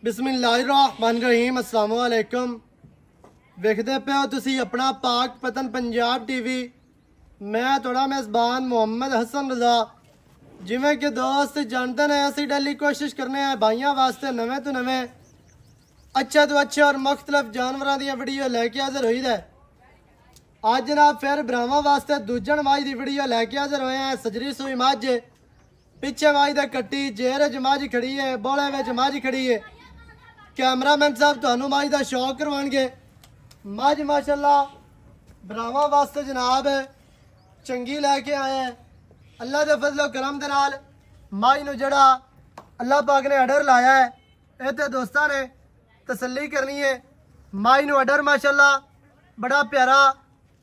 बिस्मिल्लाहिर्रहमानिर्रहीम अस्सलाम वालेकुम। वेखदे पे हो तुसी अपना पाक पतन पंजाब टीवी। मैं थोड़ा मेज़बान मोहम्मद हसन रज़ा। जिमें कि दोस्त जानते हैं असी डेली कोशिश करने हैं भाइयों वास्ते नवे तो नवे अच्छे तो अच्छे और मुख्तलिफ जानवरों दी वीडियो लैके हाजिर हुई है। आज जनाब फिर भरावां वास्ते दूजन माई की वीडियो लैके हाजिर होए हैं। सजरी सूई मझ पिछे माई दे कट्टी जेर च मझ खड़ी है, बोले विच मझ खड़ी है। कैमरामैन साहब तुहानू मझ का शौक करवाएंगे। मझ माशाअल्लाह भरावां वास्ते जनाब चंगी लैके आए हैं। अल्लाह के फजलो करम दे नाल मझ नू जड़ा अल्लाह पाक ने अडर लाया है, ये तो दोस्तां ने तसल्ली करनी है। मझ नू अडर माशाअल्लाह बड़ा प्यारा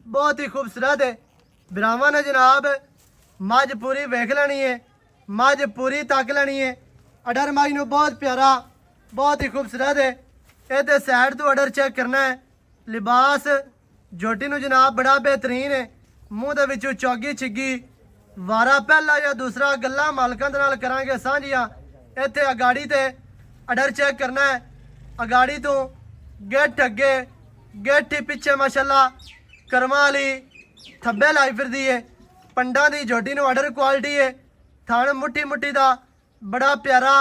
बहुत ही खूबसूरत है। भरावां ने जनाब मझ पूरी वेख लेनी है, मझ पूरी तक लेनी है। अडर मझ नू बहुत प्यारा बहुत ही खूबसूरत है। ये तो सैड तो अडर चेक करना है। लिबास झोटी नू जनाब बड़ा बेहतरीन है। मूँह दे विचों चौगी छिगी वारा पहला या दूसरा गल्लां मालकां दे नाल करांगे सांझियां। इत्थे अगाड़ी ते अडर चेक करना है। अगाड़ी तो गेट अगे गेट ही पिछे माशाअल्लाह करमां वाली थब्बे लाई फिरदी है। पंडा दी झोटी नू अडर क्वालिटी है। थण मुट्ठी मुट्ठी दा बड़ा प्यारा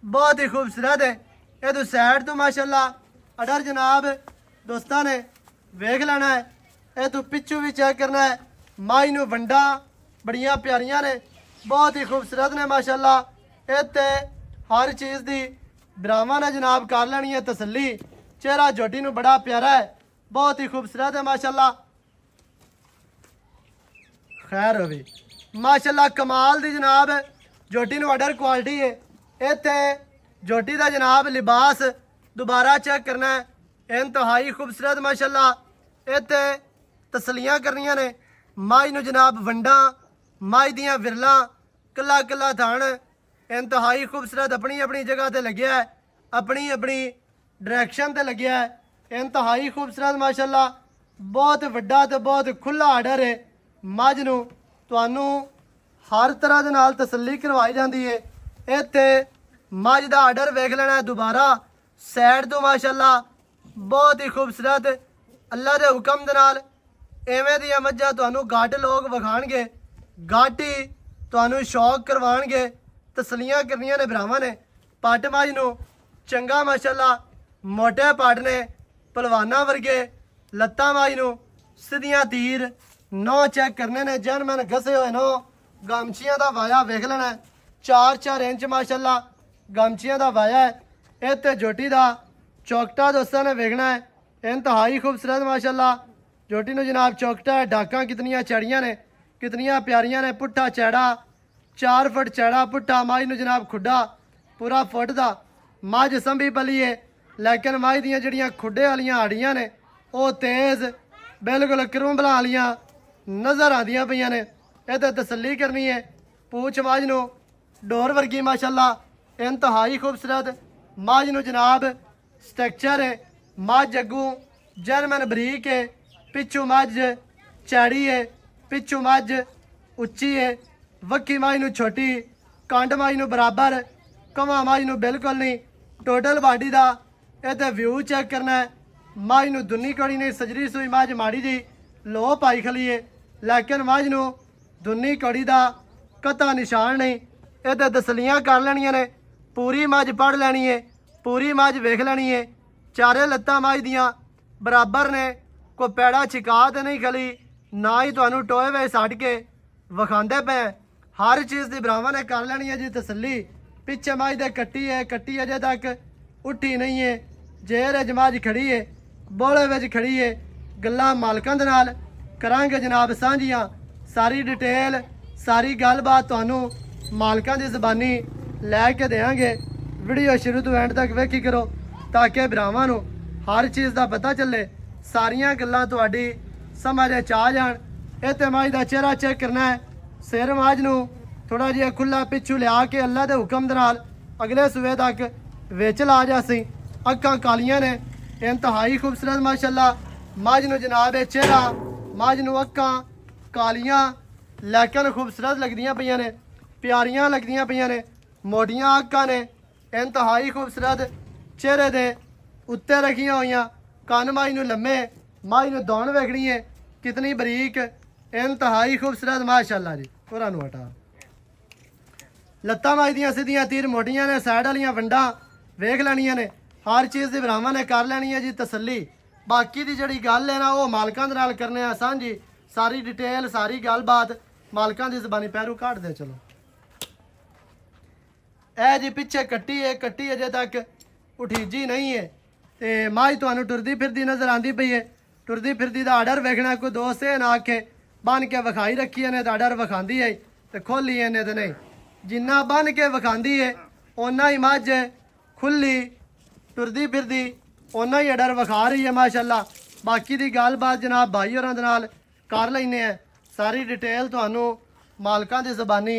बहुत ही खूबसूरत है। ये तो सैड तो माशाअल्लाह अडर जनाब दोस्तां ने वेख लेना है। ये तो पिछू भी चेक करना है। मझ नू वंडा बड़ियां प्यारियां ने बहुत ही खूबसूरत ने माशाअल्लाह। इत्ते हर चीज़ दी भरावां ने जनाब कर लेनी है तसल्ली। चेहरा झोटी नू बड़ा प्यारा है, बहुत ही खूबसूरत है माशाअल्लाह। खैर हो भी माशाअल्लाह कमाल दी जनाब झोटी नू अडर क्वालिटी है। इत्थे झोटी का जनाब लिबास दोबारा चेक करना है। इंतहाई खूबसूरत माशाअल्लाह। इत्थे तसलियां करनियां ने। मझ नू जनाब वंडा मझ दियां विरलां कला कला थान इंतहाई खूबसूरत अपनी अपनी जगह ते लग्या है, अपनी अपनी डायरैक्शन ते लग्या है। इंतहाई खूबसूरत माशाअल्लाह बहुत वड्डा ते बहुत खुला आर्डर है। मझ नू तुहानू हर तरह दे नाल तसल्ली करवाई जाती है। इत्थे मझ का आर्डर वेख लेना है दोबारा सैड तो माशाअल्लाह बहुत ही खूबसूरत। अल्लाह के हुक्म दे नाल इवें दियां मझां तुहानू घट लोग विखाणगे, घट ही तुहानू शौक करवाणगे। तसलियां करनियां ने भरावां ने। पट मझ नू चंगा माशाअल्लाह मोटे पट ने पलवाना वर्गे। लत्तां मझ नू सीधियां तीर नौ चेक करने ने। जनमन घसे हुए नौ गमछियां का वाया वेख लेना है। 4-4 इंच माशाअल्लाह गमछियां का वाया है। इत्ते झोटी का चौकटा दोस्तों ने वेखना है। इंतहाई खूबसूरत माशाअल्लाह झोटी नू जनाब चौकटा है। डाकां कितनियां चढ़ियां ने, कितनियां प्यारियां ने। पुट्ठा चैड़ा 4 फुट चैड़ा पुट्ठा। मझ नू जनाब खुड्डा पूरा फुट का। मझ संभी पली है लेकिन मझ दियां जड़ियां खुड्डे वालियां हाड़ियां ने वो तेज़ बिल्कुल करूंबलां वालियां नज़र आदियां पईयां ने। ये तो तसल्ली करनी है। पूछ मझ नू डोर वर्गी माशाअल्लाह इंतहाई खूबसूरत। मझ नू जनाब स्ट्रक्चर है। मझ अगू जर्मन बरीक है, पिछू मझ चैड़ी है, पिछू मझ उच्ची है। वक्की मझ नू छोटी, कंड मझ नू बराबर, कवा मझ नू बिल्कुल नहीं। टोटल बॉडी का ये तो व्यू चेक करना है। मझ नू दुनी कड़ी नहीं। सजरी सूई मझ माड़ी जी लो पाई खली है लेकिन मझ नू दुनी कड़ी का कता निशान नहीं। ये तो तसलियां कर लेनियां ने। पूरी मझ पढ़ लैनी है, पूरी मझ वेख लैनी है। चारे लत्तां मझ दियां बराबर ने, कोई पैड़ा छिका तो नहीं खली, ना ही तुहानू टोए वे सट के विखांदे पे। हर चीज़ की भरावां ने कर लेनी है जी तसल्ली। पिछे मझ दे कट्टी है, कट्टी अजे तक उठी नहीं है। जेर अज मझ खड़ी है, बोले विच खड़ी है। गल्लां मालकां दे नाल करांगे जनाब सांझियां। सारी डिटेल सारी गलबात तुहानू मालकां दी ज़बानी लैके देंगे। वीडियो शुरू तो एंड तक वेखी करो ताकि भरावां नू हर चीज़ का पता चले, सारियां गल्लां तुहाडी समझ आ जाण। इत्ते मझ का चेहरा चेक करना है। सिर मझ नू थोड़ा जिहा खुला पिछू लिया के अल्लाह के हुक्म दे नाल अगले सूबे तक विच ला जासी। अक्खां कालियां ने इंतहाई खूबसूरत माशाअल्लाह। मझ नू जनाब चेहरा मझ नू अक्खां कालियां लेकिन खूबसूरत लगदियां पईयां ने, प्यारियां लगदियां पईयां ने। मोटियां अक्खां ने इंतहाई खूबसूरत चेहरे दे उत्ते रखियां हुई, कन माई नूं लम्मे, माई नूं दौड़ वेखनी है कितनी बरीक, इंतहाई खूबसूरत माशाअल्लाह जी। होरां नूं हटा, लत्तां माई दियां सीधियां तीर मोटियां ने, साइड वालियां वंडां वेख लैनियां ने, हर चीज़ की भरावां ने कर लैनी है जी तसल्ली। बाकी दी जिहड़ी गल है ना वो मालकां दे नाल करने आ सांझी, सारी डिटेल सारी गलबात मालकां दी ज़बानी पैरू काट दे। चलो ए जी पिछे कट्टी है, कट्टी अजे तक उठीजी नहीं है ते माई तुहानू टुरदी फिरदी नजर आंदी पई है। टुरदी फिरदी दा आर्डर वेखना, कोई दोस्त ये ना आखे बन के विखाई रखी ने तो आर्डर विखांदी है ते खोली ने तो नहीं, जिन्ना बन के विखांदी है उन्ना ही मझ खुली टुरदी फिरदी उन्ना ही आर्डर विखा रही है माशाअल्लाह। बाकी दी गलबात जनाब भाई होरां दे नाल कर लैने हैं, सारी डिटेल तुहानू मालकां दी ज़बानी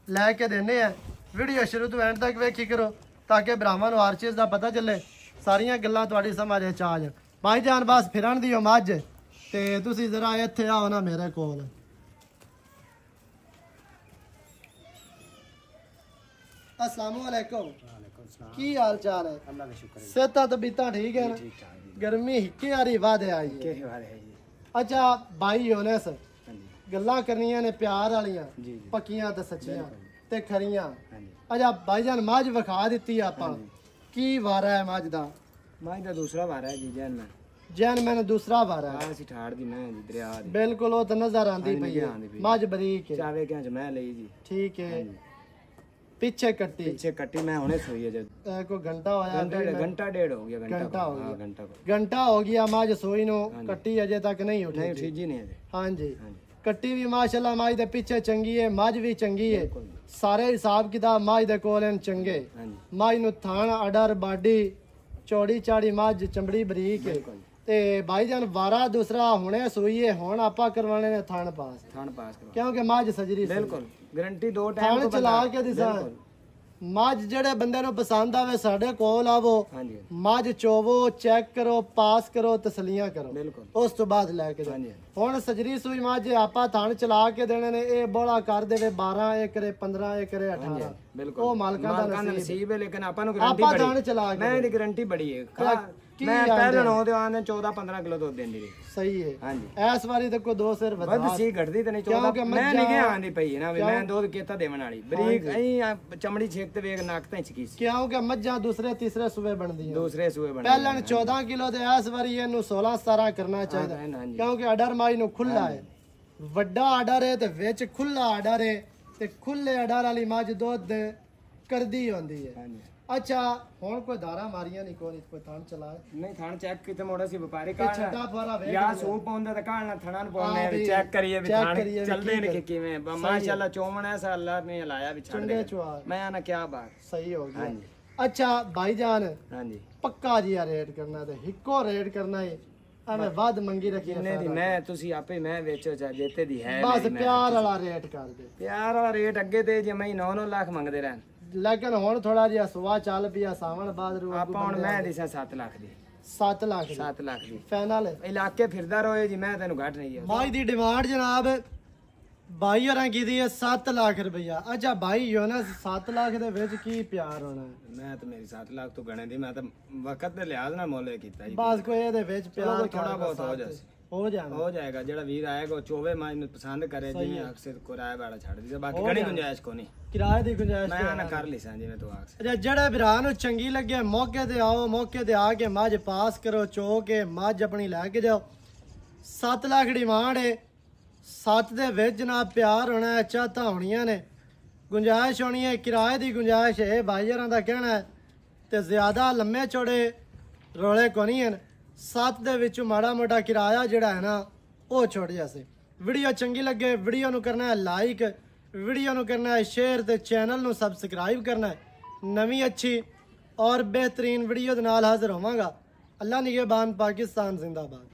लैके देने हैं। वीडियो शुरू तो एंड तक वेखी करो ताकि भरावां नूं हर चीज़ का पता चले, सारियां गल्लां तुहाडी समझ च आ जाण। भाई जान बस फिरन दिओ मझ ते तुसीं जरा इत्थे आओ ना मेरे कोल। अस्सलामु अलैकुम, की हाल चाल है? अल्लाह का शुक्र है। सेहतां तबीयतां ठीक है ना? गर्मी हिक्की हारी वादे आई है। अच्छा भाई योनस, गल्लां करनियां ने प्यार वालियां, पक्कियां ते सच्चियां ते खरियां। अच्छा भाईजान मझ विखा दित्ती आपां, की वारा है मझ दा? मझ दा दूसरा वारा है जी। जैन मैंने दूसरा वारा है। ਅਸੀਂ ਠਾੜ ਦੀ ਮੈਂ ਜੀ ਦਰਿਆ ਦੀ। बिल्कुल वो तो नजर आंदी पई है, मझ बरीक है। ਚਾਵੇ ਕਿਆਂ ਚ ਮੈਂ ਲਈ ਜੀ। ठीक है। पीछे कट्टी, ਪਿੱਛੇ ਕੱਟੀ ਮੈਂ ਹੁਣੇ ਸੋਈ ਹੈ ਜਦ। कोई घंटा होया? घंटा डेढ़ हो गया। घंटा हो गया। घंटा घंटा हो गया मझ सोई नो, कट्टी अजे तक नहीं उठी। नहीं उठी जी नहीं अजे। हाँ जी, कट्टी भी माशाल्लाह मझ दे पीछे चंगी है, मझ भी चंगी है, सारे हिसाब किताब मझ दे कोल चंगे। मझ नु थान अडर बाडी चौड़ी चाड़ी मझ चमड़ी बरीक है ते भाईजान वारा दूसरा हुणे सोई है, हुण आपा करवाने ने थान पास क्योंकि मझ सजरी बिल्कुल गारंटी 2 टाइम थान चला के दिसा। मझ जेड़े बंदे नु पसंद आवे साडे कोल आवो, मझ चोवो, चेक करो, पास करो, तसलियां करो, उस तो बाद लैके जाओ। हुण सजरी सूई मझ आपा थान चला के देने ने, ए बोला कर देवे 12 ए करे 15 ए करे 18, बिल्कुल ओ मालकां दा नसीब है। लेकिन आपा नु गारंटी बड़ी, थान चला के मैं दी गारंटी बड़ी है। मैं पहले नो दे आने 14-15 किलो दूध देंदी रही। सही है। हां जी इस बारी तो कोई 2 सिर वधा बस सी घटदी ते नहीं 14 मैं नहीं के आंदी पई ना मैं दूध केता देवन वाली बरीक ऐ चमड़ी छेक ते वेग नाक ते छकी क्योंकि मज्जा दूसरे तीसरे सूबे बनदी है। दूसरे सूबे बनदी पहले 14 किलो दे इस बारी इनु 16-17 करना चाहिए क्योंकि आर्डर माई नु खुला है, वड्डा आर्डर है ते विच खुला आर्डर है ते खुले आर्डर वाली मज दूध करदी होंदी है। अच्छा हुण कोई धारा मारियां नहीं, कोई थान चलाए नहीं, थान चेक किते मोड़ा सी व्यापारी का छटा फरा वे या सूप पाउंदा ते कालना थणान पाउने चेक करिए भी थान चलदे ने कि किवें माशाल्लाह चोमण ऐसा अल्लाह ने लाया भी चंगे चुआ मैं ना क्या बात सही हो गया। अच्छा भाईजान हां जी पक्का जी रेट करना ते हिको रेट करना है हमें बाद मंगी रखी ने दी मैं तुसी आपे मैं बेचो चा जेते दी है बस प्यार वाला रेट कर दे। प्यार वाला रेट अगे ते जे मैं 9-9 लाख मंगदे रहन लेकिन हुण थोड़ा जिहा सुवा चल पिया सावन बाद रू आपा हुण मैं दिसा 7 लाख दी 7 लाख दी फाइनल इलाके फिरदा रोए जी मैं तेनु घट नहीं है। भाई दी डिमांड जनाब भाई होरां की दी है 7 लाख रुपया। अच्छा भाई योनस 7 लाख दे विच की प्यार होना मैं तो मेरी 7 लाख तो गणे दी मैं तो वक्त दे लिहाज नाल मोल कीता जी बस कोई ए दे विच प्यार थोड़ा बहुत हो जाएगा जेड़ा वीर आएगा चोवे मां नु पसंद करे जी अक्सर किराया वाला छाड़ दी बाकी घणी गुंजाइश कोनी किराए दी गुंजाइश मैं ना कर लिसा जी मैं तो आख। अच्छा जेड़ा भरा नु चंगी लगे मौके ते आओ, मौके ते आके मज पास करो, चो के मज अपनी लेके जाओ। 7 लाख डिमांड है, 7 दे विच जनाब प्यार होना है, चाहता होनियां ने, गुंजाइश होनी है, किराए दी गुंजाइश है। भाई यारां दा कहना है ते ज्यादा लम्मे चौड़े रोले कोनी हैं। 7 दे विच माड़ा मोटा किराया जिहड़ा है ना वो छोड़ जासे। वीडियो चंगी लगे वीडियो नु करना है लाइक, वीडियो नु करना है शेयर ते चैनल नु सबसक्राइब करना है। नवी अच्छी और बेहतरीन वीडियो दे नाल हाजिर होवांगा। अल्लाह निगहबान, पाकिस्तान जिंदाबाद।